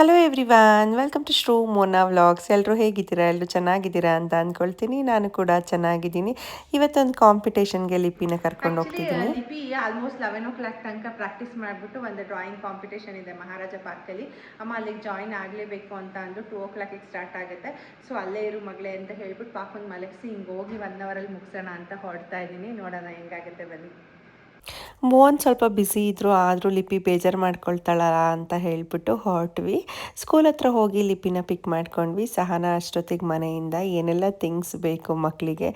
Hello everyone, welcome to Shru Mona vlogs. ಎಲ್ಲರೂ ಹೇಗಿದ್ದೀರಾ? ಎಲ್ಲರೂ ಚೆನ್ನಾಗಿದ್ದೀರಾ ಅಂತ ಅಂದ್ಕೊಳ್ತೀನಿ. ನಾನು ಕೂಡ ಚೆನ್ನಾಗಿದ್ದೀನಿ. ಇವತ್ತೊಂದು ಕಾಂಪಿಟೇಷನ್ಗೆ ಲಿಪಿನ ಕರ್ಕೊಂಡು ಆ್ಯಕ್ಚುಲಿ ಹೋಗ್ತಿದ್ದೀನಿ. ಲಿಪಿ ಆಲ್ಮೋಸ್ಟ್ 11 o'clock ತನಕ ಪ್ರಾಕ್ಟೀಸ್ ಮಾಡಿಬಿಟ್ಟು ಒಂದು ಡ್ರಾಯಿಂಗ್ ಕಾಂಪಿಟೇಷನ್ ಇದೆ ಮಹಾರಾಜ ಪಾರ್ಕಲ್ಲಿ. ಅಮ್ಮ ಅಲ್ಲಿಗೆ ಜಾಯಿನ್ ಆಗಲೇಬೇಕು ಅಂತ ಅಂದು 2 o'clock ಸ್ಟಾರ್ಟ್ ಆಗುತ್ತೆ. ಸೊ ಅಲ್ಲೇ ಇರು ಮಗಳೇ ಅಂತ ಹೇಳ್ಬಿಟ್ಟು ಪಾಪನ ಮಲಗಿಸಿ ಹಿಂಗೆ ಹೋಗಿ 1 ಅವರಲ್ಲಿ ಮುಗಿಸೋಣ ಅಂತ ಹೊರಡ್ತಾ ಇದ್ದೀನಿ. ನೋಡೋಣ ಹೆಂಗಾಗುತ್ತೆ ಬನ್ನಿ. ಮೋಹನ್ ಸ್ವಲ್ಪ ಬ್ಯುಸಿ ಇದ್ದರು, ಆದರೂ ಲಿಪಿ ಬೇಜಾರು ಮಾಡ್ಕೊಳ್ತಾಳಲ್ಲ ಅಂತ ಹೇಳಿಬಿಟ್ಟು ಹೊರಟ್ವಿ. ಸ್ಕೂಲ್ ಹತ್ರ ಹೋಗಿ ಲಿಪಿನ ಪಿಕ್ ಮಾಡ್ಕೊಂಡ್ವಿ. ಸಹನಾ ಅಷ್ಟೊತ್ತಿಗೆ ಮನೆಯಿಂದ ಏನೆಲ್ಲ ಥಿಂಗ್ಸ್ ಬೇಕು ಮಕ್ಕಳಿಗೆ,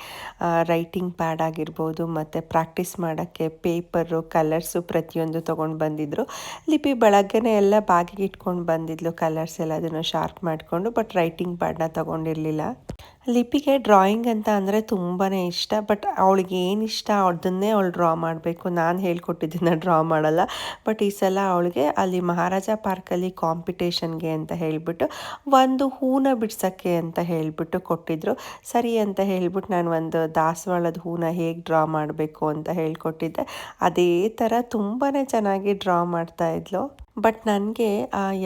ರೈಟಿಂಗ್ ಪ್ಯಾಡ್ ಆಗಿರ್ಬೋದು, ಮತ್ತು ಪ್ರಾಕ್ಟೀಸ್ ಮಾಡೋಕ್ಕೆ ಪೇಪರು, ಕಲರ್ಸು ಪ್ರತಿಯೊಂದು ತೊಗೊಂಡು ಬಂದಿದ್ದರು. ಲಿಪಿ ಬೆಳಗ್ಗೆನೇ ಎಲ್ಲ ಬಾಗಿಗೆ ಇಟ್ಕೊಂಡು ಬಂದಿದ್ಲು, ಕಲರ್ಸ್ ಎಲ್ಲದನ್ನು ಶಾರ್ಪ್ ಮಾಡಿಕೊಂಡು. ಬಟ್ ರೈಟಿಂಗ್ ಪ್ಯಾಡ್ನ ತೊಗೊಂಡಿರಲಿಲ್ಲ. ಲಿಪಿಗೆ ಡ್ರಾಯಿಂಗ್ ಅಂತ ಅಂದರೆ ತುಂಬಾ ಇಷ್ಟ. ಬಟ್ ಅವಳಿಗೆ ಏನು ಇಷ್ಟ ಅದನ್ನೇ ಅವಳು ಡ್ರಾ ಮಾಡಬೇಕು. ನಾನು ಹೇಳ್ಕೊಟ್ಟಿದ್ದನ್ನು ಡ್ರಾ ಮಾಡಲ್ಲ. ಬಟ್ ಈ ಸಲ ಅವಳಿಗೆ ಅಲ್ಲಿ ಮಹಾರಾಜ ಪಾರ್ಕಲ್ಲಿ ಕಾಂಪಿಟೇಷನ್ಗೆ ಅಂತ ಹೇಳಿಬಿಟ್ಟು ಒಂದು ಹೂನ ಬಿಡ್ಸೋಕ್ಕೆ ಅಂತ ಹೇಳಿಬಿಟ್ಟು ಕೊಟ್ಟಿದ್ದರು. ಸರಿ ಅಂತ ಹೇಳಿಬಿಟ್ಟು ನಾನು ಒಂದು ದಾಸವಾಳದ ಹೂನ ಹೇಗೆ ಡ್ರಾ ಮಾಡಬೇಕು ಅಂತ ಹೇಳ್ಕೊಟ್ಟಿದ್ದೆ. ಅದೇ ಥರ ತುಂಬಾ ಚೆನ್ನಾಗಿ ಡ್ರಾ ಮಾಡ್ತಾಯಿದ್ಲು. ಬಟ್ ನನಗೆ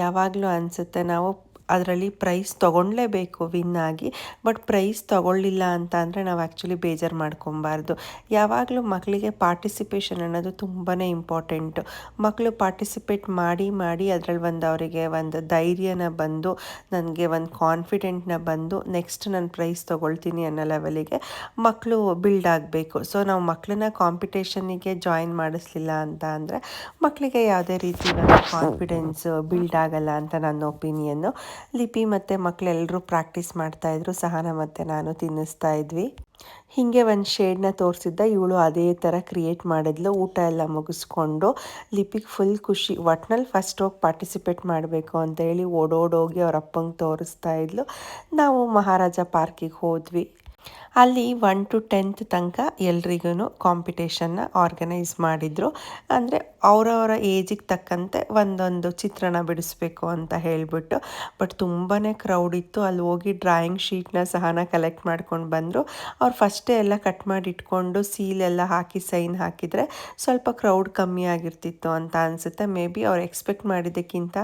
ಯಾವಾಗಲೂ ಅನಿಸುತ್ತೆ, ನಾವು ಅದರಲ್ಲಿ ಪ್ರೈಸ್ ತೊಗೊಳ್ಳೇಬೇಕು ವಿನ್ ಆಗಿ. ಬಟ್ ಪ್ರೈಸ್ ತೊಗೊಳ್ಳಿಲ್ಲ ಅಂತ ಅಂದರೆ ನಾವು ಆ್ಯಕ್ಚುಲಿ ಬೇಜಾರು ಮಾಡ್ಕೊಬಾರ್ದು. ಯಾವಾಗಲೂ ಮಕ್ಕಳಿಗೆ ಪಾರ್ಟಿಸಿಪೇಷನ್ ಅನ್ನೋದು ತುಂಬಾ ಇಂಪಾರ್ಟೆಂಟು. ಮಕ್ಕಳು ಪಾರ್ಟಿಸಿಪೇಟ್ ಮಾಡಿ ಮಾಡಿ ಅದರಲ್ಲಿ ಒಂದು ಅವರಿಗೆ ಒಂದು ಧೈರ್ಯನ ಬಂದು, ನನಗೆ ಒಂದು ಕಾನ್ಫಿಡೆಂಟ್ನ ಬಂದು ನೆಕ್ಸ್ಟ್ ನಾನು ಪ್ರೈಸ್ ತೊಗೊಳ್ತೀನಿ ಅನ್ನೋ ಲೆವೆಲಿಗೆ ಮಕ್ಕಳು ಬಿಲ್ಡ್ ಆಗಬೇಕು. ಸೊ ನಾವು ಮಕ್ಕಳನ್ನ ಕಾಂಪಿಟೇಷನ್ನಿಗೆ ಜಾಯಿನ್ ಮಾಡಿಸ್ಲಿಲ್ಲ ಅಂತ ಅಂದರೆ ಮಕ್ಕಳಿಗೆ ಯಾವುದೇ ರೀತಿ ಒಂದು ಕಾನ್ಫಿಡೆನ್ಸ್ ಬಿಲ್ಡ್ ಆಗಲ್ಲ ಅಂತ ನನ್ನ ಒಪಿನಿಯನ್ನು. ಲಿಪಿ ಮತ್ತು ಮಕ್ಕಳೆಲ್ಲರೂ ಪ್ರಾಕ್ಟೀಸ್ ಮಾಡ್ತಾಯಿದ್ರು. ಸಹನಾ ಮತ್ತು ನಾನು ತಿನ್ನಿಸ್ತಾ ಇದ್ವಿ. ಹೀಗೆ ಒಂದು ಶೇಡ್ನ ತೋರಿಸಿದ್ದ, ಇವಳು ಅದೇ ಥರ ಕ್ರಿಯೇಟ್ ಮಾಡಿದ್ಲು. ಊಟ ಎಲ್ಲ ಮುಗಿಸ್ಕೊಂಡು ಲಿಪಿಗೆ ಫುಲ್ ಖುಷಿ. ಒಟ್ನಲ್ಲಿ ಫಸ್ಟ್ ಹೋಗಿ ಪಾರ್ಟಿಸಿಪೇಟ್ ಮಾಡಬೇಕು ಅಂತ ಹೇಳಿ ಓಡೋಡೋಗಿ ಅವ್ರ ಅಪ್ಪಂಗೆ ತೋರಿಸ್ತಾ ಇದ್ಲು. ನಾವು ಮಹಾರಾಜ ಪಾರ್ಕಿಗೆ ಹೋದ್ವಿ. ಅಲ್ಲಿ 1 to 10th ತನಕ ಎಲ್ರಿಗೂ ಕಾಂಪಿಟೇಷನ್ನ ಆರ್ಗನೈಸ್ ಮಾಡಿದರು. ಅಂದರೆ ಅವರವರ ಏಜಿಗೆ ತಕ್ಕಂತೆ ಒಂದೊಂದು ಚಿತ್ರಣ ಬಿಡಿಸ್ಬೇಕು ಅಂತ ಹೇಳಿಬಿಟ್ಟು. ಬಟ್ ತುಂಬಾ ಕ್ರೌಡ್ ಇತ್ತು. ಅಲ್ಲಿ ಹೋಗಿ ಡ್ರಾಯಿಂಗ್ ಶೀಟ್ನ ಸಹನ ಕಲೆಕ್ಟ್ ಮಾಡ್ಕೊಂಡು ಬಂದರು. ಅವ್ರು ಫಸ್ಟೇ ಎಲ್ಲ ಕಟ್ ಮಾಡಿ ಇಟ್ಕೊಂಡು ಸೀಲೆಲ್ಲ ಹಾಕಿ ಸೈನ್ ಹಾಕಿದರೆ ಸ್ವಲ್ಪ ಕ್ರೌಡ್ ಕಮ್ಮಿ ಆಗಿರ್ತಿತ್ತು ಅಂತ ಅನಿಸುತ್ತೆ. ಮೇ ಬಿ ಅವ್ರು ಎಕ್ಸ್ಪೆಕ್ಟ್ ಮಾಡಿದ್ದಕ್ಕಿಂತ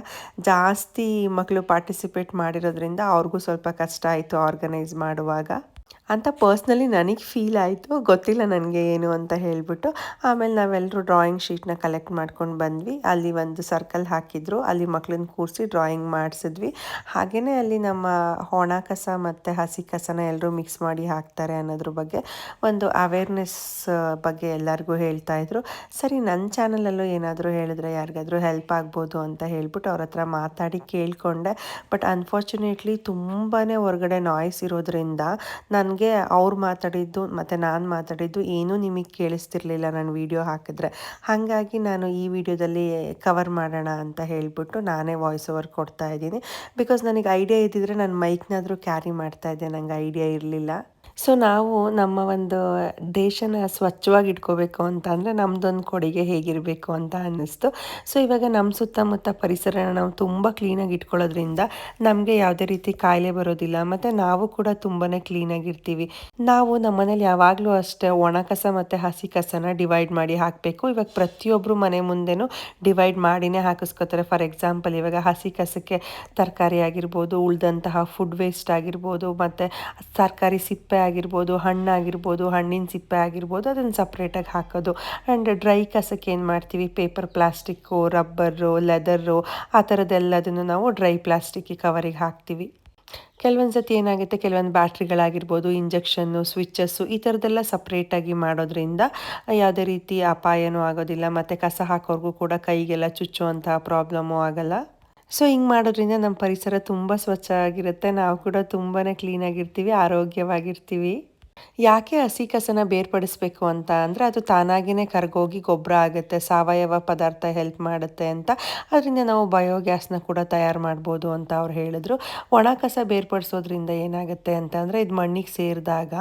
ಜಾಸ್ತಿ ಮಕ್ಕಳು ಪಾರ್ಟಿಸಿಪೇಟ್ ಮಾಡಿರೋದ್ರಿಂದ ಅವ್ರಿಗೂ ಸ್ವಲ್ಪ ಕಷ್ಟ ಆಯಿತು ಆರ್ಗನೈಸ್ ಮಾಡುವಾಗ ಅಂತ ಪರ್ಸ್ನಲಿ ನನಗೆ ಫೀಲ್ ಆಯಿತು. ಗೊತ್ತಿಲ್ಲ ನನಗೆ ಏನು ಅಂತ ಹೇಳಿಬಿಟ್ಟು. ಆಮೇಲೆ ನಾವೆಲ್ಲರೂ ಡ್ರಾಯಿಂಗ್ ಶೀಟ್ನ ಕಲೆಕ್ಟ್ ಮಾಡ್ಕೊಂಡು ಬಂದ್ವಿ. ಅಲ್ಲಿ ಒಂದು ಸರ್ಕಲ್ ಹಾಕಿದ್ರು, ಅಲ್ಲಿ ಮಕ್ಕಳನ್ನ ಕೂರಿಸಿ ಡ್ರಾಯಿಂಗ್ ಮಾಡಿಸಿದ್ವಿ. ಹಾಗೆಯೇ ಅಲ್ಲಿ ನಮ್ಮ ಒಣ ಕಸ ಮತ್ತು ಹಸಿ ಕಸನ ಎಲ್ಲರೂ ಮಿಕ್ಸ್ ಮಾಡಿ ಹಾಕ್ತಾರೆ ಅನ್ನೋದ್ರ ಬಗ್ಗೆ ಒಂದು ಅವೇರ್ನೆಸ್ ಬಗ್ಗೆ ಎಲ್ಲರಿಗೂ ಹೇಳ್ತಾಯಿದ್ರು. ಸರಿ, ನನ್ನ ಚಾನಲಲ್ಲೂ ಏನಾದರೂ ಹೇಳಿದ್ರೆ ಯಾರಿಗಾದರೂ ಹೆಲ್ಪ್ ಆಗ್ಬೋದು ಅಂತ ಹೇಳ್ಬಿಟ್ಟು ಅವ್ರ ಹತ್ರ ಮಾತಾಡಿ ಕೇಳಿಕೊಂಡೆ. ಬಟ್ ಅನ್ಫಾರ್ಚುನೇಟ್ಲಿ ತುಂಬಾ ಹೊರಗಡೆ ನಾಯ್ಸ್ ಇರೋದ್ರಿಂದ ನನಗೆ ಅವ್ರು ಮಾತಾಡಿದ್ದು ಮತ್ತು ನಾನು ಮಾತಾಡಿದ್ದು ಏನೂ ನಿಮಗೆ ಕೇಳಿಸ್ತಿರ್ಲಿಲ್ಲ ನಾನು ವಿಡಿಯೋ ಹಾಕಿದ್ರೆ. ಹಾಗಾಗಿ ನಾನು ಈ ವಿಡಿಯೋದಲ್ಲಿ ಕವರ್ ಮಾಡೋಣ ಅಂತ ಹೇಳಿಬಿಟ್ಟು ನಾನೇ ವಾಯ್ಸ್ ಓವರ್ ಕೊಡ್ತಾ ಇದ್ದೀನಿ. ಬಿಕಾಸ್ ನನಗೆ ಐಡಿಯಾ ಇದ್ದಿದ್ರೆ ನಾನು ಮೈಕ್ನಾದರೂ ಕ್ಯಾರಿ ಮಾಡ್ತಾಯಿದ್ದೆ, ನನಗೆ ಐಡಿಯಾ ಇರಲಿಲ್ಲ. ಸೊ ನಾವು ನಮ್ಮ ಒಂದು ದೇಶನ ಸ್ವಚ್ಛವಾಗಿ ಇಟ್ಕೋಬೇಕು ಅಂತ ಅಂದರೆ ನಮ್ಮದೊಂದು ಕೊಡುಗೆ ಹೇಗಿರಬೇಕು ಅಂತ ಅನ್ನಿಸ್ತು. ಸೊ ಇವಾಗ ನಮ್ಮ ಸುತ್ತಮುತ್ತ ಪರಿಸರನ ನಾವು ತುಂಬ ಕ್ಲೀನಾಗಿ ಇಟ್ಕೊಳ್ಳೋದ್ರಿಂದ ನಮಗೆ ಯಾವುದೇ ರೀತಿ ಕಾಯಿಲೆ ಬರೋದಿಲ್ಲ, ಮತ್ತು ನಾವು ಕೂಡ ತುಂಬಾ ಕ್ಲೀನಾಗಿರ್ತೀವಿ. ನಾವು ನಮ್ಮ ಮನೇಲಿ ಯಾವಾಗಲೂ ಅಷ್ಟೇ ಒಣ ಕಸ ಮತ್ತು ಹಸಿ ಕಸನ ಡಿವೈಡ್ ಮಾಡಿ ಹಾಕಬೇಕು. ಇವಾಗ ಪ್ರತಿಯೊಬ್ಬರು ಮನೆ ಮುಂದೆನೂ ಡಿವೈಡ್ ಮಾಡಿನೇ ಹಾಕಿಸ್ಕೋತಾರೆ. ಫಾರ್ ಎಕ್ಸಾಂಪಲ್, ಇವಾಗ ಹಸಿ ಕಸಕ್ಕೆ ತರಕಾರಿ ಆಗಿರ್ಬೋದು, ಉಳಿದಂತಹ ಫುಡ್ ವೇಸ್ಟ್ ಆಗಿರ್ಬೋದು, ಮತ್ತು ತರಕಾರಿ ಸಿಪ್ಪೆ ಆಗಿರ್ಬೋದು, ಹಣ್ಣಾಗಿರ್ಬೋದು, ಹಣ್ಣಿನ ಸಿಪ್ಪೆ ಆಗಿರ್ಬೋದು, ಅದನ್ನು ಸಪ್ರೇಟಾಗಿ ಹಾಕೋದು. ಆ್ಯಂಡ್ ಡ್ರೈ ಕಸಕ್ಕೆ ಏನು ಮಾಡ್ತೀವಿ, ಪೇಪರ್, ಪ್ಲಾಸ್ಟಿಕ್ಕು, ರಬ್ಬರು, ಲೆದರು, ಆ ಥರದ್ದೆಲ್ಲದನ್ನು ನಾವು ಡ್ರೈ ಪ್ಲಾಸ್ಟಿಕ್ ಕವರಿಗೆ ಹಾಕ್ತೀವಿ. ಕೆಲವೊಂದು ಸತಿ ಏನಾಗುತ್ತೆ, ಕೆಲವೊಂದು ಬ್ಯಾಟ್ರಿಗಳಾಗಿರ್ಬೋದು, ಇಂಜೆಕ್ಷನ್ನು, ಸ್ವಿಚ್ಚಸ್ಸು, ಈ ಥರದ್ದೆಲ್ಲ ಸಪ್ರೇಟಾಗಿ ಮಾಡೋದ್ರಿಂದ ಯಾವುದೇ ರೀತಿ ಅಪಾಯನೂ ಆಗೋದಿಲ್ಲ, ಮತ್ತು ಕಸ ಹಾಕೋರ್ಗೂ ಕೂಡ ಕೈಗೆಲ್ಲ ಚುಚ್ಚುವಂತಹ ಪ್ರಾಬ್ಲಮ್ಮು ಆಗಲ್ಲ. ಸೊ ಹಿಂಗೆ ಮಾಡೋದ್ರಿಂದ ನಮ್ಮ ಪರಿಸರ ತುಂಬ ಸ್ವಚ್ಛ ಆಗಿರುತ್ತೆ. ನಾವು ಕೂಡ ತುಂಬಾ ಕ್ಲೀನಾಗಿರ್ತೀವಿ, ಆರೋಗ್ಯವಾಗಿರ್ತೀವಿ. ಯಾಕೆ ಹಸಿ ಕಸನ ಬೇರ್ಪಡಿಸ್ಬೇಕು ಅಂತ ಅಂದರೆ ಅದು ತಾನಾಗಿಯೇ ಕರಗೋಗಿ ಗೊಬ್ಬರ ಆಗುತ್ತೆ, ಸಾವಯವ ಪದಾರ್ಥ ಹೆಲ್ಪ್ ಮಾಡುತ್ತೆ ಅಂತ. ಅದರಿಂದ ನಾವು ಬಯೋಗ್ಯಾಸ್ನ ಕೂಡ ತಯಾರು ಮಾಡ್ಬೋದು ಅಂತ ಅವ್ರು ಹೇಳಿದ್ರು. ಒಣ ಕಸ ಬೇರ್ಪಡಿಸೋದ್ರಿಂದ ಏನಾಗುತ್ತೆ ಅಂತ ಅಂದರೆ, ಇದು ಮಣ್ಣಿಗೆ ಸೇರಿದಾಗ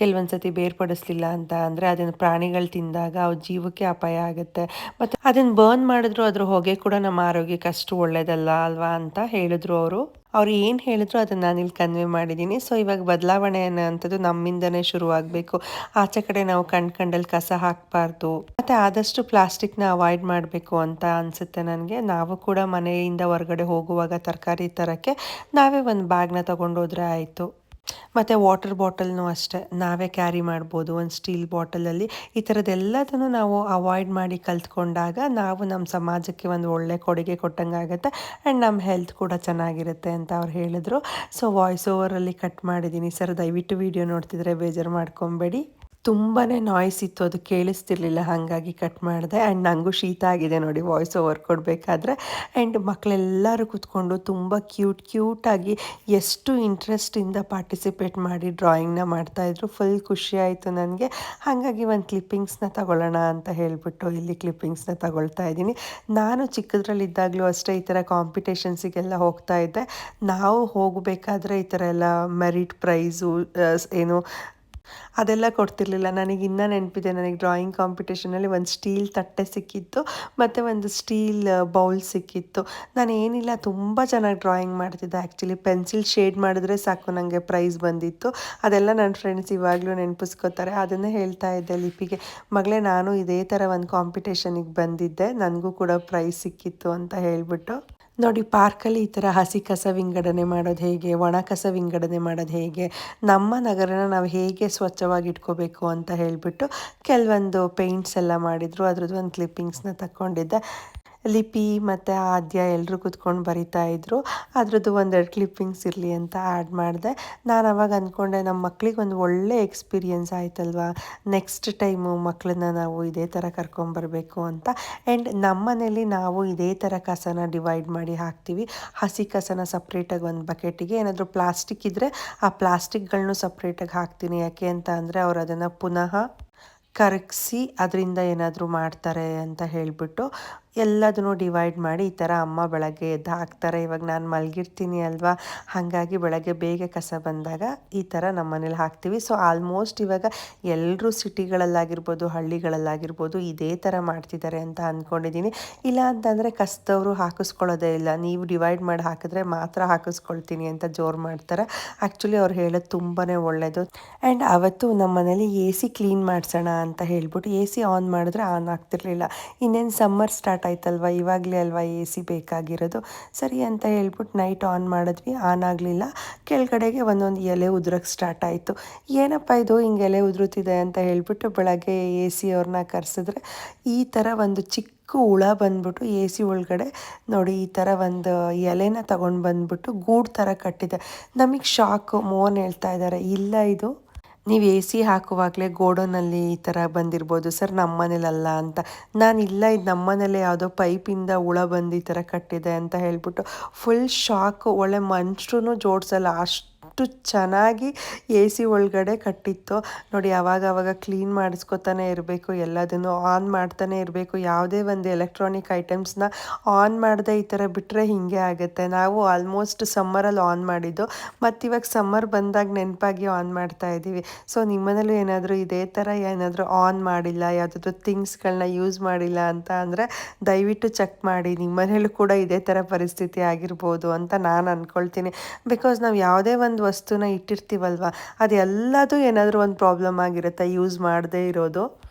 ಕೆಲವೊಂದು ಸತಿ ಬೇರ್ಪಡಿಸ್ಲಿಲ್ಲ ಅಂತ ಅಂದರೆ ಅದನ್ನು ಪ್ರಾಣಿಗಳು ತಿಂದಾಗ ಅವು ಜೀವಕ್ಕೆ ಅಪಾಯ ಆಗುತ್ತೆ. ಮತ್ತು ಅದನ್ನು ಬರ್ನ್ ಮಾಡಿದ್ರು ಅದ್ರ ಹೊಗೆ ಕೂಡ ನಮ್ಮ ಆರೋಗ್ಯಕ್ಕೆ ಅಷ್ಟು ಒಳ್ಳೆಯದಲ್ಲ ಅಲ್ವಾ ಅಂತ ಹೇಳಿದ್ರು ಅವರು. ಅವ್ರು ಏನು ಹೇಳಿದ್ರು ಅದನ್ನು ನಾನಿಲ್ಲಿ ಕನ್ವೆ ಮಾಡಿದ್ದೀನಿ. ಸೊ ಇವಾಗ ಬದಲಾವಣೆ ಅನ್ನೋಂಥದ್ದು ನಮ್ಮಿಂದನೇ ಶುರುವಾಗಬೇಕು. ಆಚೆ ಕಡೆ ನಾವು ಕಂಡಲ್ಲಿ ಕಸ ಹಾಕಬಾರ್ದು, ಮತ್ತು ಆದಷ್ಟು ಪ್ಲಾಸ್ಟಿಕ್ನ ಅವಾಯ್ಡ್ ಮಾಡಬೇಕು ಅಂತ ಅನಿಸುತ್ತೆ ನನಗೆ. ನಾವು ಕೂಡ ಮನೆಯಿಂದ ಹೊರಗಡೆ ಹೋಗುವಾಗ ತರಕಾರಿ ತರೋಕ್ಕೆ ನಾವೇ ಒಂದು ಬ್ಯಾಗ್ನ ತೊಗೊಂಡೋದ್ರೆ ಆಯಿತು. ಮತ್ತು ವಾಟರ್ ಬಾಟಲ್ನೂ ಅಷ್ಟೇ ನಾವೇ ಕ್ಯಾರಿ ಮಾಡ್ಬೋದು. ಒಂದು ಸ್ಟೀಲ್ ಬಾಟಲಲ್ಲಿ ಈ ಥರದ್ದೆಲ್ಲದನ್ನು ನಾವು ಅವಾಯ್ಡ್ ಮಾಡಿ ಕಲ್ತ್ಕೊಂಡಾಗ ನಾವು ನಮ್ಮ ಸಮಾಜಕ್ಕೆ ಒಂದು ಒಳ್ಳೆ ಕೊಡುಗೆ ಕೊಟ್ಟಂಗೆ ಆಗುತ್ತೆ. ಆ್ಯಂಡ್ ನಮ್ಮ ಹೆಲ್ತ್ ಕೂಡ ಚೆನ್ನಾಗಿರುತ್ತೆ ಅಂತ ಅವ್ರು ಹೇಳಿದ್ರು. ಸೊ ವಾಯ್ಸ್ ಓವರಲ್ಲಿ ಕಟ್ ಮಾಡಿದ್ದೀನಿ ಸರ್, ದಯವಿಟ್ಟು ವಿಡಿಯೋ ನೋಡ್ತಿದ್ರೆ ಬೇಜಾರು ಮಾಡ್ಕೊಬೇಡಿ. ತುಂಬಾ ನಾಯ್ಸ್ ಇತ್ತು, ಅದು ಕೇಳಿಸ್ತಿರ್ಲಿಲ್ಲ, ಹಾಗಾಗಿ ಕಟ್ ಮಾಡಿದೆ. ಆ್ಯಂಡ್ ನನಗೂ ಶೀತ ಆಗಿದೆ ನೋಡಿ ವಾಯ್ಸ್ ಓವರ್ ಕೊಡಬೇಕಾದ್ರೆ. ಆ್ಯಂಡ್ ಮಕ್ಕಳೆಲ್ಲರೂ ಕೂತ್ಕೊಂಡು ತುಂಬ ಕ್ಯೂಟಾಗಿ ಎಷ್ಟು ಇಂಟ್ರೆಸ್ಟಿಂದ ಪಾರ್ಟಿಸಿಪೇಟ್ ಮಾಡಿ ಡ್ರಾಯಿಂಗ್ನ ಮಾಡ್ತಾಯಿದ್ರು. ಫುಲ್ ಖುಷಿ ಆಯಿತು ನನಗೆ. ಹಾಗಾಗಿ ಒಂದು ಕ್ಲಿಪ್ಪಿಂಗ್ಸ್ನ ತಗೊಳ್ಳೋಣ ಅಂತ ಹೇಳಿಬಿಟ್ಟು ಇಲ್ಲಿ ಕ್ಲಿಪ್ಪಿಂಗ್ಸ್ನ ತಗೊಳ್ತಾ ಇದ್ದೀನಿ. ನಾನು ಚಿಕ್ಕದ್ರಲ್ಲಿದ್ದಾಗಲೂ ಅಷ್ಟೇ ಈ ಥರ ಕಾಂಪಿಟೇಷನ್ಸಿಗೆಲ್ಲ ಹೋಗ್ತಾ ಇದ್ದೆ. ನಾವು ಹೋಗಬೇಕಾದ್ರೆ ಈ ಥರ ಎಲ್ಲ ಮೆರಿಟ್ ಪ್ರೈಸು ಏನು ಅದೆಲ್ಲ ಕೊಡ್ತಿರ್ಲಿಲ್ಲ. ನನಗೆ ಇನ್ನೂ ನೆನಪಿದೆ, ನನಗೆ ಡ್ರಾಯಿಂಗ್ ಕಾಂಪಿಟೇಷನಲ್ಲಿ ಒಂದು ಸ್ಟೀಲ್ ತಟ್ಟೆ ಸಿಕ್ಕಿತ್ತು ಮತ್ತು ಒಂದು ಸ್ಟೀಲ್ ಬೌಲ್ ಸಿಕ್ಕಿತ್ತು. ನಾನು ಏನಿಲ್ಲ ತುಂಬ ಚೆನ್ನಾಗಿ ಡ್ರಾಯಿಂಗ್ ಮಾಡ್ತಿದ್ದೆ. ಆ್ಯಕ್ಚುಲಿ ಪೆನ್ಸಿಲ್ ಶೇಡ್ ಮಾಡಿದ್ರೆ ಸಾಕು ನನಗೆ ಪ್ರೈಸ್ ಬಂದಿತ್ತು. ಅದೆಲ್ಲ ನನ್ನ ಫ್ರೆಂಡ್ಸ್ ಇವಾಗಲೂ ನೆನಪಿಸ್ಕೋತಾರೆ. ಅದನ್ನೇ ಹೇಳ್ತಾ ಇದ್ದೆ ಲಿಪಿಗೆ, ಮಗಳೇ ನಾನು ಇದೇ ಥರ ಒಂದು ಕಾಂಪಿಟೇಷನಿಗೆ ಬಂದಿದ್ದೆ, ನನಗೂ ಕೂಡ ಪ್ರೈಸ್ ಸಿಕ್ಕಿತ್ತು ಅಂತ ಹೇಳಿಬಿಟ್ಟು. ನೋಡಿ ಪಾರ್ಕಲ್ಲಿ ಈ ಥರ ಹಸಿ ಕಸ ವಿಂಗಡಣೆ ಮಾಡೋದು ಹೇಗೆ, ಒಣ ಕಸ ವಿಂಗಡಣೆ ಮಾಡೋದು ಹೇಗೆ, ನಮ್ಮ ನಗರನ ನಾವು ಹೇಗೆ ಸ್ವಚ್ಛವಾಗಿ ಇಟ್ಕೋಬೇಕು ಅಂತ ಹೇಳಿಬಿಟ್ಟು ಕೆಲವೊಂದು ಪೇಂಟ್ಸ್ ಎಲ್ಲ ಮಾಡಿದರು. ಅದ್ರದ್ದು ಒಂದು ಕ್ಲಿಪ್ಪಿಂಗ್ಸ್ನ ತಗೊಂಡಿದ್ದೆ. ಲಿಪಿ ಮತ್ತು ಆದ್ಯ ಎಲ್ಲರೂ ಕೂತ್ಕೊಂಡು ಬರಿತಾ ಇದ್ದರು. ಅದ್ರದ್ದು ಒಂದೆರಡು ಕ್ಲಿಪ್ಪಿಂಗ್ಸ್ ಇರಲಿ ಅಂತ ಆ್ಯಡ್ ಮಾಡಿದೆ. ನಾನು ಅವಾಗ ಅಂದ್ಕೊಂಡೆ, ನಮ್ಮ ಮಕ್ಳಿಗೆ ಒಂದು ಒಳ್ಳೆ ಎಕ್ಸ್ಪೀರಿಯೆನ್ಸ್ ಆಯ್ತಲ್ವ, ನೆಕ್ಸ್ಟ್ ಟೈಮು ಮಕ್ಕಳನ್ನ ನಾವು ಇದೇ ಥರ ಕರ್ಕೊಂಬರಬೇಕು ಅಂತ. ಆ್ಯಂಡ್ ನಮ್ಮ ಮನೇಲಿ ನಾವು ಇದೇ ಥರ ಕಸನ ಡಿವೈಡ್ ಮಾಡಿ ಹಾಕ್ತೀವಿ. ಹಸಿ ಕಸನ ಸಪ್ರೇಟಾಗಿ ಒಂದು ಬಕೆಟಿಗೆ, ಏನಾದರೂ ಪ್ಲಾಸ್ಟಿಕ್ ಇದ್ದರೆ ಆ ಪ್ಲಾಸ್ಟಿಕ್ಗಳನ್ನೂ ಸಪ್ರೇಟಾಗಿ ಹಾಕ್ತೀನಿ. ಯಾಕೆ ಅಂತ ಅಂದರೆ ಅವ್ರು ಅದನ್ನು ಪುನಃ ಕರಗಿಸಿ ಅದರಿಂದ ಏನಾದರೂ ಮಾಡ್ತಾರೆ ಅಂತ ಹೇಳಿಬಿಟ್ಟು ಎಲ್ಲದನ್ನೂ ಡಿವೈಡ್ ಮಾಡಿ ಈ ಥರ ಅಮ್ಮ ಬೆಳಗ್ಗೆ ಎದ್ದು ಹಾಕ್ತಾರೆ. ಇವಾಗ ನಾನು ಮಲಗಿರ್ತೀನಿ ಅಲ್ವಾ, ಹಾಗಾಗಿ ಬೆಳಗ್ಗೆ ಬೇಗ ಕಸ ಬಂದಾಗ ಈ ಥರ ನಮ್ಮ ಮನೇಲಿ ಹಾಕ್ತೀವಿ. ಸೊ ಆಲ್ಮೋಸ್ಟ್ ಇವಾಗ ಎಲ್ಲರೂ ಸಿಟಿಗಳಲ್ಲಾಗಿರ್ಬೋದು ಹಳ್ಳಿಗಳಲ್ಲಾಗಿರ್ಬೋದು ಇದೇ ಥರ ಮಾಡ್ತಿದ್ದಾರೆ ಅಂತ ಅಂದ್ಕೊಂಡಿದ್ದೀನಿ. ಇಲ್ಲ ಅಂತಂದರೆ ಕಸದವರು ಹಾಕಿಸ್ಕೊಳ್ಳೋದೇ ಇಲ್ಲ, ನೀವು ಡಿವೈಡ್ ಮಾಡಿ ಹಾಕಿದ್ರೆ ಮಾತ್ರ ಹಾಕಿಸ್ಕೊಳ್ತೀನಿ ಅಂತ ಜೋರು ಮಾಡ್ತಾರೆ. ಆ್ಯಕ್ಚುಲಿ ಅವ್ರು ಹೇಳೋದು ತುಂಬಾ ಒಳ್ಳೆಯದು. ಆ್ಯಂಡ್ ಅವತ್ತು ನಮ್ಮ ಮನೇಲಿ ಎ ಸಿ ಕ್ಲೀನ್ ಮಾಡಿಸೋಣ ಅಂತ ಹೇಳ್ಬಿಟ್ಟು ಎ ಸಿ ಆನ್ ಮಾಡಿದ್ರೆ ಆನ್ ಆಗ್ತಿರ್ಲಿಲ್ಲ. ಇನ್ನೇನು ಸಮ್ಮರ್ ಸ್ಟಾರ್ಟ್ ಆಯ್ತಲ್ವ, ಇವಾಗಲೇ ಅಲ್ವಾ ಎ ಸಿ ಬೇಕಾಗಿರೋದು, ಸರಿ ಅಂತ ಹೇಳ್ಬಿಟ್ಟು ನೈಟ್ ಆನ್ ಮಾಡಿದ್ವಿ, ಆನ್ ಆಗಲಿಲ್ಲ. ಕೆಳಗಡೆಗೆ ಒಂದೊಂದು ಎಲೆ ಉದುರಕ್ಕೆ ಸ್ಟಾರ್ಟ್ ಆಯಿತು. ಏನಪ್ಪ ಇದು ಹಿಂಗೆ ಎಲೆ ಉದುರುತ್ತಿದೆ ಅಂತ ಹೇಳ್ಬಿಟ್ಟು ಬೆಳಗ್ಗೆ ಎ ಸಿ ಅವ್ರನ್ನ ಕರೆಸಿದ್ರೆ ಈ ಥರ ಒಂದು ಚಿಕ್ಕ ಹುಳ ಬಂದ್ಬಿಟ್ಟು ಎ ಸಿ ಒಳಗಡೆ ನೋಡಿ ಈ ಥರ ಒಂದು ಎಲೆನ ತಗೊಂಡು ಬಂದ್ಬಿಟ್ಟು ಗೂಡು ಥರ ಕಟ್ಟಿದೆ. ನಮಗೆ ಶಾಕು. ಮೋಹನ್ ಹೇಳ್ತಾ ಇದ್ದಾರೆ, ಇಲ್ಲ ಇದು ನೀವು ಎ ಸಿ ಹಾಕುವಾಗಲೇ ಗೋಡನಲ್ಲಿ ಈ ಥರ ಬಂದಿರ್ಬೋದು ಸರ್, ನಮ್ಮ ಮನೇಲಲ್ಲ ಅಂತ. ನಾನಿಲ್ಲ, ಇದು ನಮ್ಮ ಮನೇಲೆ ಯಾವುದೋ ಪೈಪಿಂದ ಹುಳ ಬಂದು ಈ ಥರ ಕಟ್ಟಿದೆ ಅಂತ ಹೇಳ್ಬಿಟ್ಟು ಫುಲ್ ಶಾಕು. ಒಳ್ಳೆ ಮನುಷ್ಯರೂ ಜೋಡಿಸಲ್ಲ, ಅಷ್ಟು ಚೆನ್ನಾಗಿ ಎ ಸಿ ಒಳಗಡೆ ಕಟ್ಟಿತ್ತು ನೋಡಿ. ಆವಾಗ ಕ್ಲೀನ್ ಮಾಡಿಸ್ಕೊತಾನೆ ಇರಬೇಕು, ಎಲ್ಲದನ್ನು ಆನ್ ಮಾಡ್ತಾನೆ ಇರಬೇಕು. ಯಾವುದೇ ಒಂದು ಎಲೆಕ್ಟ್ರಾನಿಕ್ ಐಟಮ್ಸ್ನ ಆನ್ ಮಾಡದೆ ಈ ಥರ ಬಿಟ್ಟರೆ ಹೀಗೆ ಆಗುತ್ತೆ. ನಾವು ಆಲ್ಮೋಸ್ಟ್ ಸಮ್ಮರಲ್ಲಿ ಆನ್ ಮಾಡಿದ್ದು, ಮತ್ತು ಇವಾಗ ಸಮ್ಮರ್ ಬಂದಾಗ ನೆನಪಾಗಿ ಆನ್ ಮಾಡ್ತಾ ಇದ್ದೀವಿ. ಸೊ ನಿಮ್ಮನೇಲೂ ಏನಾದರೂ ಇದೇ ಥರ ಏನಾದರೂ ಆನ್ ಮಾಡಿಲ್ಲ, ಯಾವುದಾದ್ರೂ ಥಿಂಗ್ಸ್ಗಳನ್ನ ಯೂಸ್ ಮಾಡಿಲ್ಲ ಅಂತ ಅಂದರೆ ದಯವಿಟ್ಟು ಚೆಕ್ ಮಾಡಿ. ನಿಮ್ಮನೇಲೂ ಕೂಡ ಇದೇ ಥರ ಪರಿಸ್ಥಿತಿ ಆಗಿರ್ಬೋದು ಅಂತ ನಾನು ಅಂದ್ಕೊಳ್ತೀನಿ. ಬಿಕಾಸ್ ನಾವು ಯಾವುದೇ ಒಂದು ವಸ್ತುನ ಇಟ್ಟಿರ್ತೀವಲ್ವ, ಅದೆಲ್ಲದೂ ಏನಾದರೂ ಒಂದು ಪ್ರಾಬ್ಲಮ್ ಆಗಿರುತ್ತೆ ಯೂಸ್ ಮಾಡದೇ ಇರೋದು.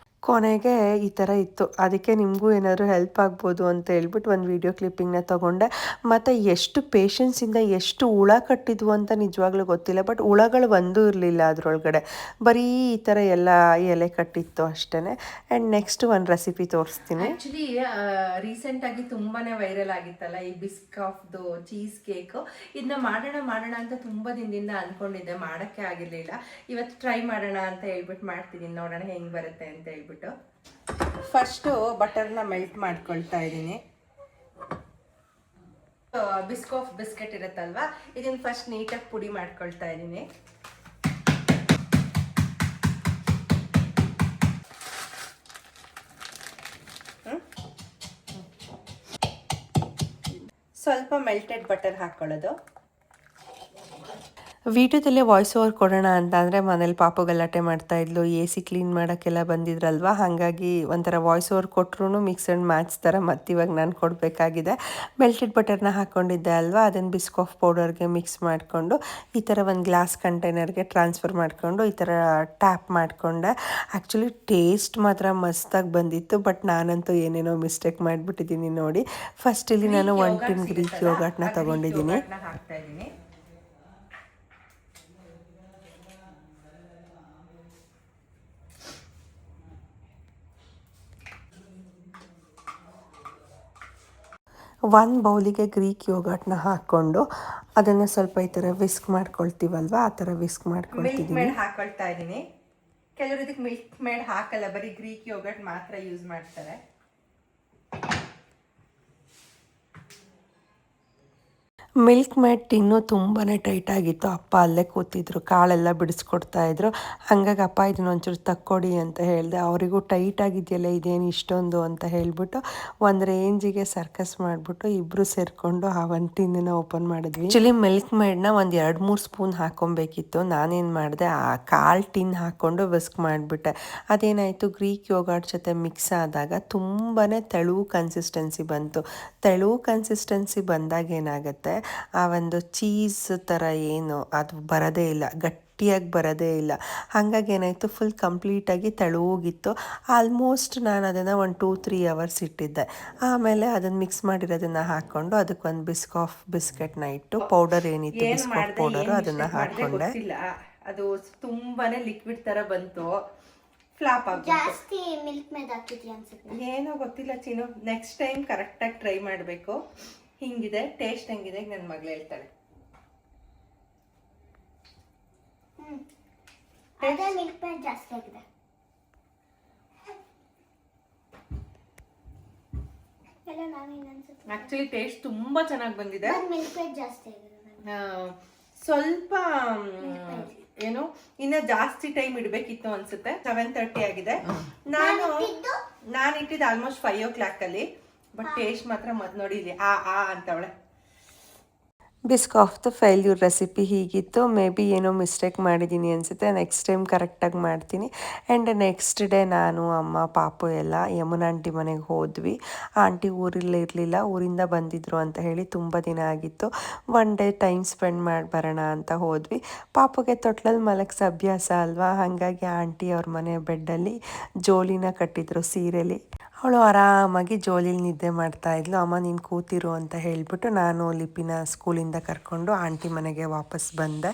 ಕೊನೆಗೆ ಈ ಥರ ಇತ್ತು. ಅದಕ್ಕೆ ನಿಮಗೂ ಏನಾದರೂ ಹೆಲ್ಪ್ ಆಗ್ಬೋದು ಅಂತ ಹೇಳ್ಬಿಟ್ಟು ಒಂದು ವಿಡಿಯೋ ಕ್ಲಿಪ್ಪಿಂಗ್ನ ತೊಗೊಂಡೆ. ಮತ್ತು ಎಷ್ಟು ಪೇಷನ್ಸಿಂದ ಎಷ್ಟು ಹುಳ ಕಟ್ಟಿದ್ವು ಅಂತ ನಿಜವಾಗ್ಲೂ ಗೊತ್ತಿಲ್ಲ. ಬಟ್ ಹುಳಗಳು ಒಂದೂ ಇರಲಿಲ್ಲ ಅದರೊಳಗಡೆ, ಬರೀ ಈ ಥರ ಎಲ್ಲ ಎಲೆ ಕಟ್ಟಿತ್ತು ಅಷ್ಟೇ. ಆ್ಯಂಡ್ ನೆಕ್ಸ್ಟ್ ಒಂದು ರೆಸಿಪಿ ತೋರಿಸ್ತೀನಿ. ಆ್ಯಕ್ಚುಲಿ ರೀಸೆಂಟಾಗಿ ತುಂಬಾ ವೈರಲ್ ಆಗಿತ್ತಲ್ಲ ಈ ಬಿಸ್ಕಾಫ್ದು ಚೀಸ್ ಕೇಕು. ಇದನ್ನ ಮಾಡೋಣ ಅಂತ ತುಂಬ ದಿನದಿಂದ ಅಂದ್ಕೊಂಡಿದ್ದೆ, ಮಾಡೋಕ್ಕೆ ಆಗಿರಲಿಲ್ಲ. ಇವತ್ತು ಟ್ರೈ ಮಾಡೋಣ ಅಂತ ಹೇಳ್ಬಿಟ್ಟು ಮಾಡ್ತಿದ್ದೀನಿ, ನೋಡೋಣ ಹೆಂಗೆ ಬರುತ್ತೆ ಅಂತ ಹೇಳ್ಬಿಟ್ಟು. ಫಸ್ಟು ಬಟರ್ನ ಮೆಲ್ಟ್ ಮಾಡ್ಕೊಳ್ತಾ ಇದ್ದೀನಿ. ಬಿಸ್ಕಾಫ್ ಬಿಸ್ಕೆಟ್ ಇರುತ್ತಲ್ವಾ, ಇದನ್ನು ಫಸ್ಟ್ ನೀಟಾಗಿ ಪುಡಿ ಮಾಡ್ಕೊಳ್ತಾ ಇದ್ದೀನಿ. ಸ್ವಲ್ಪ ಮೆಲ್ಟೆಡ್ ಬಟರ್ ಹಾಕ್ಕೊಳ್ಳೋದು. ವಿಡಿಯೋದಲ್ಲೇ ವಾಯ್ಸ್ ಓವರ್ ಕೊಡೋಣ ಅಂತ ಅಂದರೆ ಮನೇಲಿ ಪಾಪು ಗಲಾಟೆ ಮಾಡ್ತಾಯಿದ್ಲು, ಎ ಸಿ ಕ್ಲೀನ್ ಮಾಡೋಕ್ಕೆಲ್ಲ ಬಂದಿದ್ರಲ್ವ, ಹಾಗಾಗಿ ಒಂಥರ ವಾಯ್ಸ್ ಓವರ್ ಕೊಟ್ಟರು ಮಿಕ್ಸ್ ಆ್ಯಂಡ್ ಮ್ಯಾಚ್ ಥರ ಮತ್ತಿವಾಗ ನಾನು ಕೊಡಬೇಕಾಗಿದೆ. ಮೆಲ್ಟೆಡ್ ಬಟರ್ನ ಹಾಕ್ಕೊಂಡಿದ್ದೆ ಅಲ್ವಾ, ಅದನ್ನು ಬಿಸ್ಕಾಫ್ ಪೌಡರ್ಗೆ ಮಿಕ್ಸ್ ಮಾಡಿಕೊಂಡು ಈ ಥರ ಒಂದು ಗ್ಲಾಸ್ ಕಂಟೈನರ್ಗೆ ಟ್ರಾನ್ಸ್ಫರ್ ಮಾಡಿಕೊಂಡು ಈ ಥರ ಟ್ಯಾಪ್ ಮಾಡಿಕೊಂಡೆ. ಆ್ಯಕ್ಚುಲಿ ಟೇಸ್ಟ್ ಮಾತ್ರ ಮಸ್ತಾಗಿ ಬಂದಿತ್ತು, ಬಟ್ ನಾನಂತೂ ಏನೇನೋ ಮಿಸ್ಟೇಕ್ ಮಾಡಿಬಿಟ್ಟಿದ್ದೀನಿ ನೋಡಿ. ಫಸ್ಟ್ ಇಲ್ಲಿ ನಾನು 1 ಟಿನ್ ಗ್ರೀಕ್ ಯೋಗರ್ಟ್ನ ತೊಗೊಂಡಿದ್ದೀನಿ. ಹಾಕ್ತಾ ಇದ್ದೀನಿ. ಒಂದು ಬೌಲಿಗೆ ಗ್ರೀಕ್ ಯೋಗರ್ಟ್ನ ಹಾಕ್ಕೊಂಡು ಅದನ್ನು ಸ್ವಲ್ಪ ಈ ಥರ ವಿಸ್ಕ್ ಮಾಡ್ಕೊಳ್ತೀವಲ್ವ, ಆ ಥರ ವಿಸ್ಕ್ ಮಾಡ್ಕೊಳ್ತಿದ್ದೀನಿ. ಮಿಲ್ಕ್ ಮೇಡ್ ಹಾಕೊಳ್ತಾ ಇದ್ದೀನಿ. ಕೆಲವರು ಇದಕ್ಕೆ ಮಿಲ್ಕ್ ಮೇಡ್ ಹಾಕಲ್ಲ, ಬರೀ ಗ್ರೀಕ್ ಯೋಗರ್ಟ್ ಮಾತ್ರ ಯೂಸ್ ಮಾಡ್ತಾರೆ. ಮಿಲ್ಕ್ ಮೇಡ್ ಟಿನ್ನು ತುಂಬಾ ಟೈಟಾಗಿತ್ತು. ಅಪ್ಪ ಅಲ್ಲೇ ಕೂತಿದ್ರು, ಕಾಳೆಲ್ಲ ಬಿಡಿಸ್ಕೊಡ್ತಾಯಿದ್ರು. ಹಾಗಾಗಿ ಅಪ್ಪ ಇದನ್ನ ಒಂಚೂರು ತಕ್ಕೊಡಿ ಅಂತ ಹೇಳಿದೆ. ಅವರಿಗೂ ಟೈಟ್ ಆಗಿದೆಯಲ್ಲ ಇದೇನು ಇಷ್ಟೊಂದು ಅಂತ ಹೇಳಿಬಿಟ್ಟು ಒಂದು ರೇಂಜಿಗೆ ಸರ್ಕಸ್ ಮಾಡಿಬಿಟ್ಟು ಇಬ್ಬರು ಸೇರಿಕೊಂಡು ಆ ಒಂದು ಟಿನ್ನನ್ನು ಓಪನ್ ಮಾಡಿದ್ವಿ. ಆ್ಯಕ್ಚುಲಿ ಮಿಲ್ಕ್ ಮೇಡ್ನ ಒಂದು 2-3 ಸ್ಪೂನ್ ಹಾಕ್ಕೊಬೇಕಿತ್ತು. ನಾನೇನು ಮಾಡಿದೆ, ಆ ಕಾಲು ಟಿನ್ ಹಾಕ್ಕೊಂಡು ವಿಸ್ಕ್ ಮಾಡಿಬಿಟ್ಟೆ. ಅದೇನಾಯಿತು, ಗ್ರೀಕ್ ಯೋಗರ್ಟ್ ಜೊತೆ ಮಿಕ್ಸ್ ಆದಾಗ ತುಂಬಾ ತೆಳು ಕನ್ಸಿಸ್ಟೆನ್ಸಿ ಬಂತು. ತೆಳು ಕನ್ಸಿಸ್ಟೆನ್ಸಿ ಬಂದಾಗ ಏನಾಗುತ್ತೆ, ಆ ಒಂದು ಚೀಸ್ ಥರ ಏನು ಅದು ಬರೋದೇ ಇಲ್ಲ, ಗಟ್ಟಿಯಾಗಿ ಬರೋದೇ ಇಲ್ಲ. ಹಾಗಾಗಿ ಏನಾಯಿತು, ಫುಲ್ ಕಂಪ್ಲೀಟಾಗಿ ತೆಳುವಾಗಿತ್ತು. ಆಲ್ಮೋಸ್ಟ್ ನಾನು ಅದನ್ನು ಒಂದು 2-3 ಅವರ್ಸ್ ಇಟ್ಟಿದ್ದೆ. ಆಮೇಲೆ ಅದನ್ನು ಮಿಕ್ಸ್ ಮಾಡಿರೋದನ್ನು ಹಾಕ್ಕೊಂಡು ಅದಕ್ಕೊಂದು ಬಿಸ್ಕೆಟ್ನ ಇಟ್ಟು ಪೌಡರ್ ಏನಿತ್ತು ಬಿಸ್ಕಾಫ್ ಪೌಡರು ಅದನ್ನು ಹಾಕ್ಕೊಂಡೆ. ಅದು ತುಂಬಾನೇ ಲಿಕ್ವಿಡ್ ಥರ ಬಂತು, ಫ್ಲಾಪ್ ಆಗಿ. ಜಾಸ್ತಿ ಮಿಲ್ಕ್ ಮೇಡ್ ಹಾಕಿದ್ರಿ ಅನ್ಸುತ್ತೆ. ಏನೋ ಗೊತ್ತಿಲ್ಲ ಚಿನ್ನು, ನೆಕ್ಸ್ಟ್ ಟೈಮ್ ಕರೆಕ್ಟಾಗಿ ಟ್ರೈ ಮಾಡಬೇಕು. ಹಿಂಗಿದೆ ಟೇಸ್ಟ್, ಹೆಂಗಿದೆ ನನ್ನ ಮಗಳು ಹೇಳ್ತಾಳೆ. ಅದೇ ಮಿಲ್ಕ್ ಮೇಡ್ ಜಾಸ್ತಿ ಆಗಿದೆ. ಎಲ್ಲ ನಾವೇನು ಅನ್ಸುತ್ತೆ, ಆಕ್ಚುಲಿ ಟೇಸ್ಟ್ ತುಂಬಾ ಚೆನ್ನಾಗಿ ಬಂದಿದೆ. ಮಿಲ್ಕ್ ಮೇಡ್ ಜಾಸ್ತಿ ಆಗಿದೆ. ಸ್ವಲ್ಪ ಏನು ಇನ್ನ ಜಾಸ್ತಿ ಟೈಮ್ ಇಡಬೇಕಿತ್ತು ಅನ್ಸುತ್ತೆ. 7:30 ಆಗಿದೆ. ನಾನು ಇಟ್ಟಿದ್ದು ಆಲ್ಮೋಸ್ಟ್ 5 o'clock ಅಲ್ಲಿ. ಬಟ್ ಟೇಸ್ಟ್ ಮಾತ್ರ ನೋಡಿ ಇಲ್ಲಿ ಅಂತವಳೆ. ಬಿಸ್ಕಾಫ್ದು ಫೇಲ್ಯೂರ್ ರೆಸಿಪಿ ಹೀಗಿತ್ತು. ಮೇ ಬಿ ಏನೋ ಮಿಸ್ಟೇಕ್ ಮಾಡಿದ್ದೀನಿ ಅನಿಸುತ್ತೆ. ನೆಕ್ಸ್ಟ್ ಟೈಮ್ ಕರೆಕ್ಟಾಗಿ ಮಾಡ್ತೀನಿ. ಆ್ಯಂಡ್ ನೆಕ್ಸ್ಟ್ ಡೇ ನಾನು, ಅಮ್ಮ, ಪಾಪು ಎಲ್ಲ ಯಮುನಾ ಆಂಟಿ ಮನೆಗೆ ಹೋದ್ವಿ. ಆಂಟಿ ಊರಲ್ಲಿ ಇರಲಿಲ್ಲ, ಊರಿಂದ ಬಂದಿದ್ರು ಅಂತ ಹೇಳಿ ತುಂಬ ದಿನ ಆಗಿತ್ತು. ಒನ್ ಡೇ ಟೈಮ್ ಸ್ಪೆಂಡ್ ಮಾಡಿ ಬರೋಣ ಅಂತ ಹೋದ್ವಿ. ಪಾಪುಗೆ ತೊಟ್ಲಲ್ಲಿ ಮಲಗಿಸೋ ಅಭ್ಯಾಸ ಅಲ್ವಾ, ಹಾಗಾಗಿ ಆಂಟಿ ಅವ್ರ ಮನೆ ಬೆಡ್ಡಲ್ಲಿ ಜೋಲಿನ ಕಟ್ಟಿದ್ರು ಸೀರೆಲಿ. ಅವಳು ಆರಾಮಾಗಿ ಜೋಲಿಲಿ ನಿದ್ದೆ ಮಾಡ್ತಾಯಿದ್ಲು. ಅಮ್ಮ ನೀನು ಕೂತಿರು ಅಂತ ಹೇಳಿಬಿಟ್ಟು ನಾನು ಲಿಪಿನ ಸ್ಕೂಲಿಂದ ಕರ್ಕೊಂಡು ಆಂಟಿ ಮನೆಗೆ ವಾಪಸ್ ಬಂದೆ.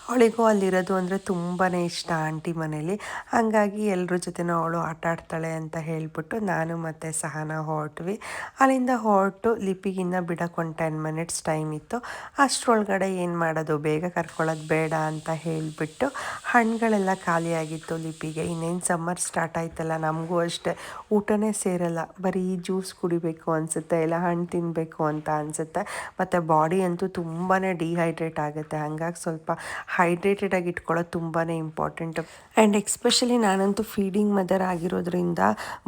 ಅವಳಿಗೂ ಅಲ್ಲಿರೋದು ಅಂದರೆ ತುಂಬಾ ಇಷ್ಟ ಆಂಟಿ ಮನೇಲಿ. ಹಾಗಾಗಿ ಎಲ್ಲರ ಜೊತೆನೂ ಅವಳು ಆಟ ಆಡ್ತಾಳೆ ಅಂತ ಹೇಳಿಬಿಟ್ಟು ನಾನು ಮತ್ತು ಸಹನಾ ಹೊರಟ್ವಿ. ಅಲ್ಲಿಂದ ಹೊರಟು ಲಿಪಿಗಿನ್ನ ಬಿಡೋಕೆ ಒಂದು 10 minutes ಟೈಮ್ ಇತ್ತು. ಅಷ್ಟರೊಳಗಡೆ ಏನು ಮಾಡೋದು, ಬೇಗ ಕರ್ಕೊಳ್ಳೋದು ಬೇಡ ಅಂತ ಹೇಳಿಬಿಟ್ಟು ಹಣ್ಣುಗಳೆಲ್ಲ ಖಾಲಿಯಾಗಿತ್ತು ಲಿಪಿಗೆ. ಇನ್ನೇನು ಸಮ್ಮರ್ ಸ್ಟಾರ್ಟ್ ಆಯ್ತಲ್ಲ, ನಮಗೂ ಅಷ್ಟೇ ಊಟನೇ ಸೇರಲ್ಲ, ಬರೀ ಜ್ಯೂಸ್ ಕುಡಿಬೇಕು ಅನಿಸುತ್ತೆ, ಇಲ್ಲ ಹಣ್ಣು ತಿನ್ನಬೇಕು ಅಂತ ಅನಿಸುತ್ತೆ. ಮತ್ತು ಬಾಡಿ ಅಂತೂ ತುಂಬಾ ಡಿಹೈಡ್ರೇಟ್ ಆಗುತ್ತೆ. ಹಾಗಾಗಿ ಸ್ವಲ್ಪ ಹೈಡ್ರೇಟೆಡಾಗಿ ಇಟ್ಕೊಳ್ಳೋದು ತುಂಬಾ ಇಂಪಾರ್ಟೆಂಟು. ಆ್ಯಂಡ್ ಎಕ್ಸ್ಪೆಷಲಿ ನಾನಂತೂ ಫೀಡಿಂಗ್ ಮದರ್ ಆಗಿರೋದ್ರಿಂದ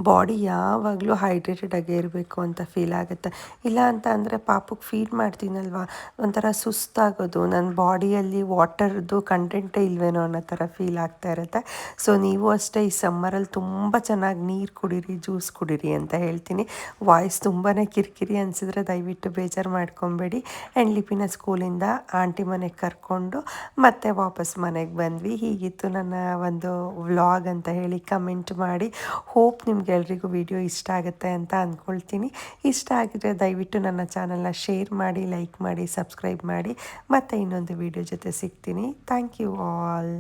ಬಾಡಿ ಯಾವಾಗಲೂ ಹೈಡ್ರೇಟೆಡಾಗೇ ಇರಬೇಕು ಅಂತ ಫೀಲ್ ಆಗುತ್ತೆ. ಇಲ್ಲ ಅಂತ ಅಂದರೆ ಪಾಪಕ್ಕೆ ಫೀಡ್ ಮಾಡ್ತೀನಲ್ವ, ಒಂಥರ ಸುಸ್ತಾಗೋದು, ನನ್ನ ಬಾಡಿಯಲ್ಲಿ ವಾಟರ್ದು ಕಂಟೆಂಟೇ ಇಲ್ವೇನೋ ಅನ್ನೋ ಥರ ಫೀಲ್ ಆಗ್ತಾ ಇರುತ್ತೆ. ಸೊ ನೀವು ಅಷ್ಟೇ ಈ ಸಮ್ಮರಲ್ಲಿ ತುಂಬ ಚೆನ್ನಾಗಿ ನೀರು ಕುಡೀರಿ, ಜ್ಯೂಸ್ ಕುಡೀರಿ ಅಂತ ಹೇಳ್ತೀನಿ. ವಾಯ್ಸ್ ತುಂಬಾ ಕಿರಿಕಿರಿ ಅನಿಸಿದ್ರೆ ದಯವಿಟ್ಟು ಬೇಜಾರು ಮಾಡ್ಕೊಬೇಡಿ. ಆ್ಯಂಡ್ ಲಿಪಿನ ಸ್ಕೂಲಿಂದ ಆಂಟಿ ಮನೆಗೆ ಕರ್ಕೊಂಡು ಮತ್ತೆ ವಾಪಸ್ ಮನೆಗೆ ಬಂದ್ವಿ. ಹೀಗಿತ್ತು ನನ್ನ ಒಂದು ವ್ಲಾಗ್ ಅಂತ ಹೇಳಿ ಕಮೆಂಟ್ ಮಾಡಿ. ಹೋಪ್ ನಿಮ್ಗೆ ಎಲ್ರಿಗೂ ವಿಡಿಯೋ ಇಷ್ಟ ಆಗುತ್ತೆ ಅಂತ ಅಂದ್ಕೊಳ್ತೀನಿ. ಇಷ್ಟ ಆಗಿದ್ರೆ ದಯವಿಟ್ಟು ನನ್ನ ಚಾನಲ್ನ ಶೇರ್ ಮಾಡಿ, ಲೈಕ್ ಮಾಡಿ, ಸಬ್ಸ್ಕ್ರೈಬ್ ಮಾಡಿ. ಮತ್ತೆ ಇನ್ನೊಂದು ವಿಡಿಯೋ ಜೊತೆ ಸಿಗ್ತೀನಿ. Thank you all.